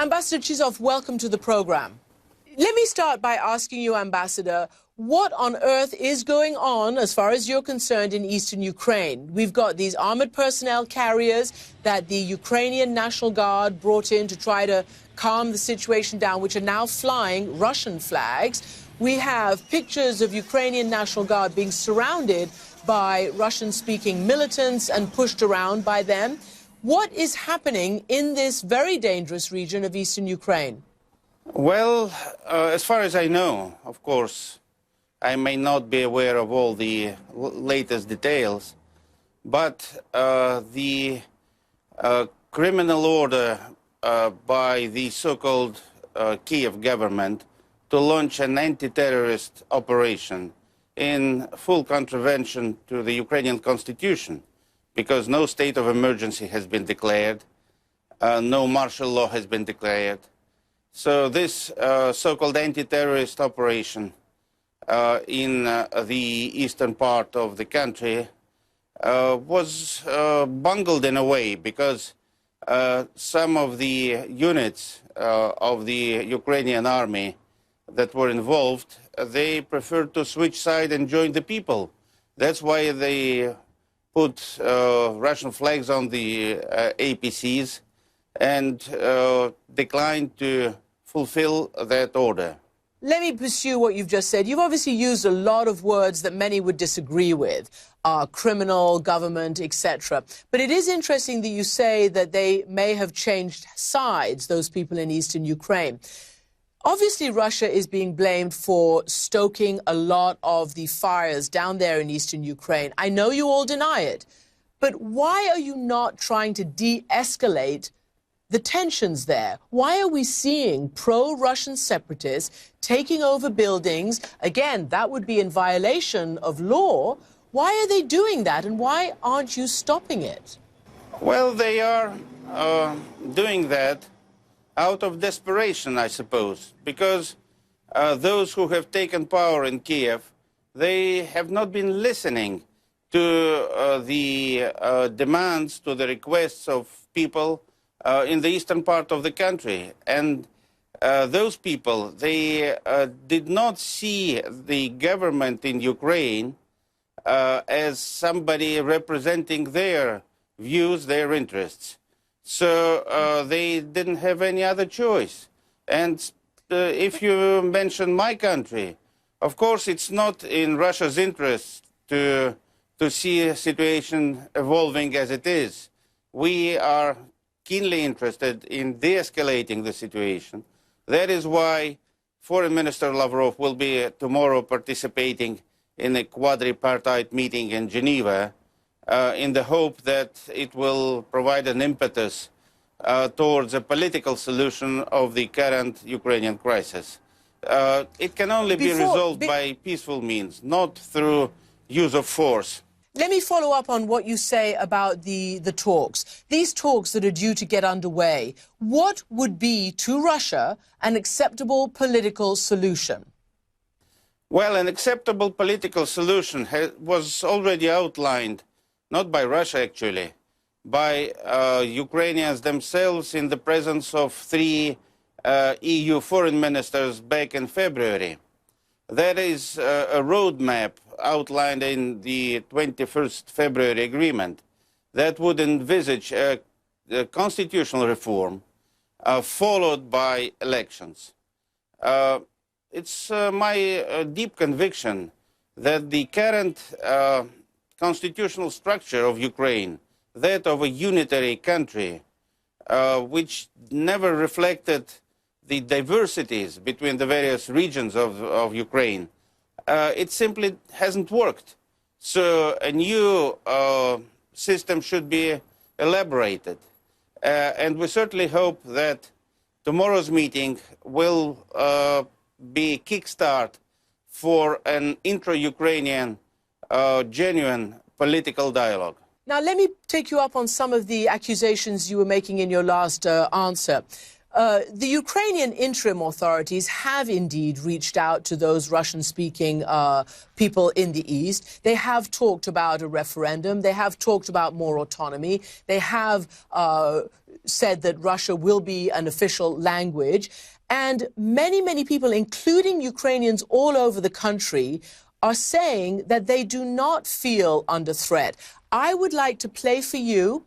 Ambassador V.Chizhov, welcome to the program. Let me start by asking you, Ambassador, what on earth is going on, as far as you're concerned, in eastern Ukraine? We've got these armored personnel carriers that the Ukrainian National Guard brought in to try to calm the situation down, which are now flying Russian flags. We have pictures of Ukrainian National Guard being surrounded by Russian-speaking militants and pushed around by them. What is happening in this very dangerous region of eastern Ukraine? Well, as far as I know, of course, I may not be aware of all the latest details, but the criminal order by the so-called Kiev government to launch an anti-terrorist operation in full contravention to the Ukrainian constitution, because no state of emergency has been declared, no martial law has been declared. So this so-called anti-terrorist operation in the eastern part of the country was bungled in a way, because some of the units of the Ukrainian army that were involved, they preferred to switch side and join the people. That's why they put Russian flags on the APCs and declined to fulfill that order. Let me pursue what you've just said. You've obviously used a lot of words that many would disagree with, criminal, government, etc. But it is interesting that you say that they may have changed sides, those people in eastern Ukraine. Obviously, Russia is being blamed for stoking a lot of the fires down there in eastern Ukraine. I know you all deny it, but why are you not trying to de-escalate the tensions there? Why are we seeing pro-Russian separatists taking over buildings? Again, that would be in violation of law. Why are they doing that, and why aren't you stopping it? Well, they are doing that out of desperation, I suppose, because those who have taken power in Kiev, they have not been listening to the demands, to the requests of people in the eastern part of the country. And those people, they did not see the government in Ukraine as somebody representing their views, their interests. So they didn't have any other choice. And if you mention my country, of course it's not in Russia's interest to see a situation evolving as it is. We are keenly interested in de-escalating the situation. That is why Foreign Minister Lavrov will be tomorrow participating in a quadripartite meeting in Geneva in the hope that it will provide an impetus towards a political solution of the current Ukrainian crisis. It can only be resolved by peaceful means, not through use of force. Let me follow up on what you say about the talks. These talks that are due to get underway, what would be, to Russia, an acceptable political solution? Well, an acceptable political solution was already outlined, not by Russia actually, by Ukrainians themselves in the presence of 3 EU foreign ministers back in February. That is a roadmap outlined in the 21st February agreement that would envisage a constitutional reform followed by elections. It's my deep conviction that the current constitutional structure of Ukraine, that of a unitary country, which never reflected the diversities between the various regions of Ukraine, it simply hasn't worked. So a new system should be elaborated. And we certainly hope that tomorrow's meeting will be a kickstart for an intra-Ukrainian genuine political dialogue. Now, let me take you up on some of the accusations you were making in your last answer. The Ukrainian interim authorities have indeed reached out to those Russian-speaking people in the East. They have talked about a referendum. They have talked about more autonomy. They have said that Russia will be an official language. And many, many people, including Ukrainians all over the country, are saying that they do not feel under threat. I would like to play for you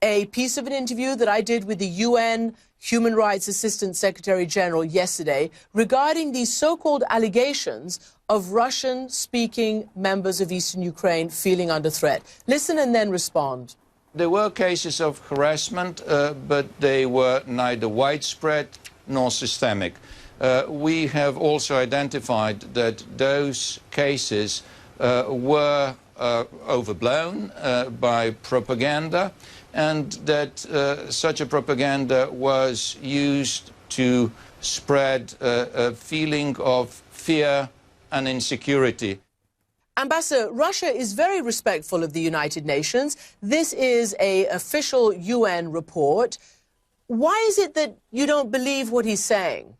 a piece of an interview that I did with the UN Human Rights Assistant Secretary General yesterday regarding these so-called allegations of Russian-speaking members of Eastern Ukraine feeling under threat. Listen and then respond. There were cases of harassment, but they were neither widespread nor systemic. We have also identified that those cases were overblown by propaganda, and that such a propaganda was used to spread a feeling of fear and insecurity. Ambassador, Russia is very respectful of the United Nations. This is an official UN report. Why is it that you don't believe what he's saying?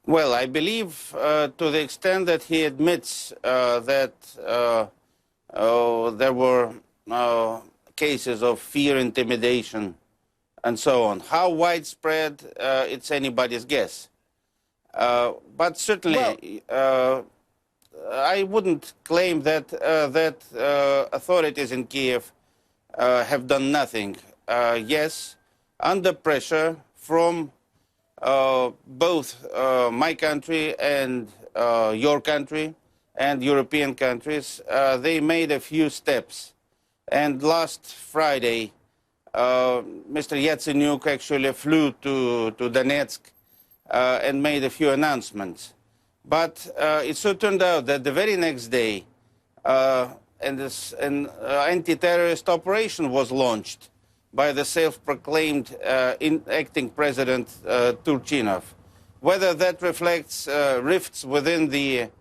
Well, I believe to the extent that he admits that there were cases of fear, intimidation, and so on. How widespread, it's anybody's guess. But certainly, I wouldn't claim that authorities in Kiev have done nothing. Yes, under pressure from both my country and your country and European countries, they made a few steps. And last Friday, Mr. Yatsenyuk actually flew to Donetsk and made a few announcements. But it so turned out that the very next day, an anti-terrorist operation was launched by the self-proclaimed acting president Turchinov. Whether that reflects rifts within the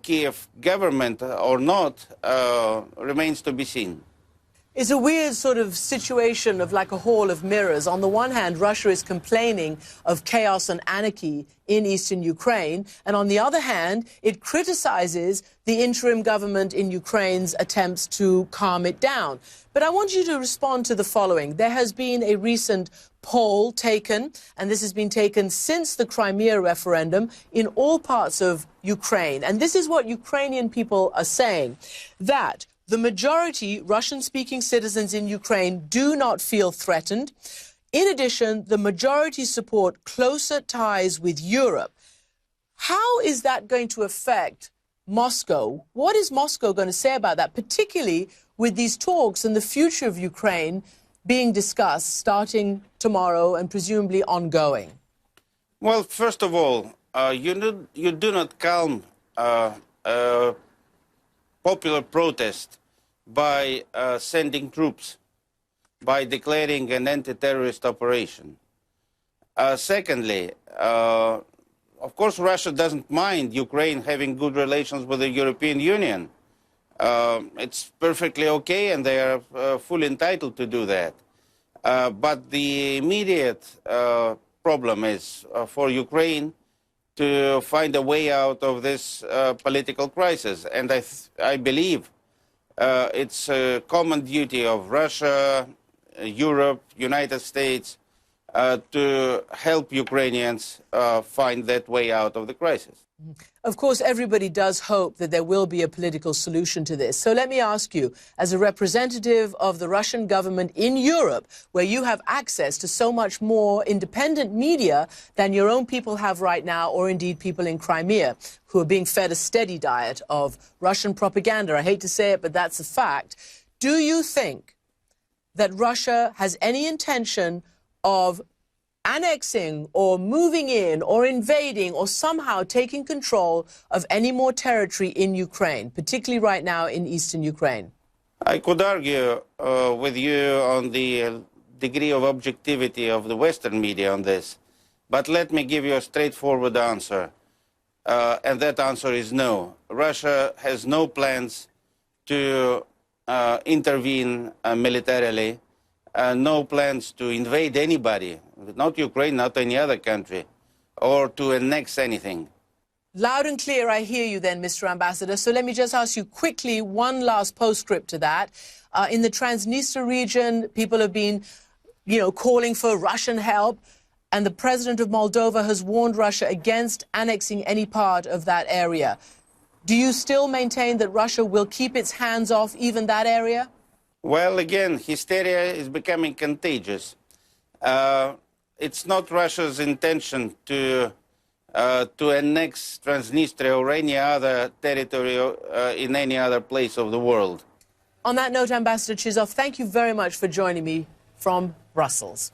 Kiev government or not remains to be seen. It's a weird sort of situation of like a hall of mirrors. On the one hand, Russia is complaining of chaos and anarchy in eastern Ukraine. And on the other hand, it criticizes the interim government in Ukraine's attempts to calm it down. But I want you to respond to the following. There has been a recent poll taken, and this has been taken since the Crimea referendum in all parts of Ukraine. And this is what Ukrainian people are saying, that the majority Russian-speaking citizens in Ukraine do not feel threatened. In addition, the majority support closer ties with Europe. How is that going to affect Moscow? What is Moscow going to say about that, particularly with these talks and the future of Ukraine being discussed starting tomorrow and presumably ongoing? Well, first of all, you do not calm popular protest by sending troops, by declaring an anti-terrorist operation. Secondly, of course, Russia doesn't mind Ukraine having good relations with the European Union. It's perfectly okay, and they are fully entitled to do that. But the immediate problem is for Ukraine to find a way out of this political crisis. And I believe it's a common duty of Russia, Europe, United States to help Ukrainians find that way out of the crisis. Of course, everybody does hope that there will be a political solution to this. So let me ask you, as a representative of the Russian government in Europe, where you have access to so much more independent media than your own people have right now, or indeed people in Crimea, who are being fed a steady diet of Russian propaganda. I hate to say it, but that's a fact. Do you think that Russia has any intention of annexing or moving in or invading or somehow taking control of any more territory in Ukraine, particularly right now in eastern Ukraine? I could argue with you on the degree of objectivity of the Western media on this, but let me give you a straightforward answer, and that answer is no. Russia has no plans to intervene militarily, no plans to invade anybody, not Ukraine, not any other country, or to annex anything. Loud and clear, I hear you then, Mr. Ambassador. So let me just ask you quickly one last postscript to that. In the Transnistria region, people have been calling for Russian help. And the president of Moldova has warned Russia against annexing any part of that area. Do you still maintain that Russia will keep its hands off even that area? Well, again, hysteria is becoming contagious. It's not Russia's intention to annex Transnistria or any other territory in any other place of the world. On that note, Ambassador Chizhov, thank you very much for joining me from Brussels.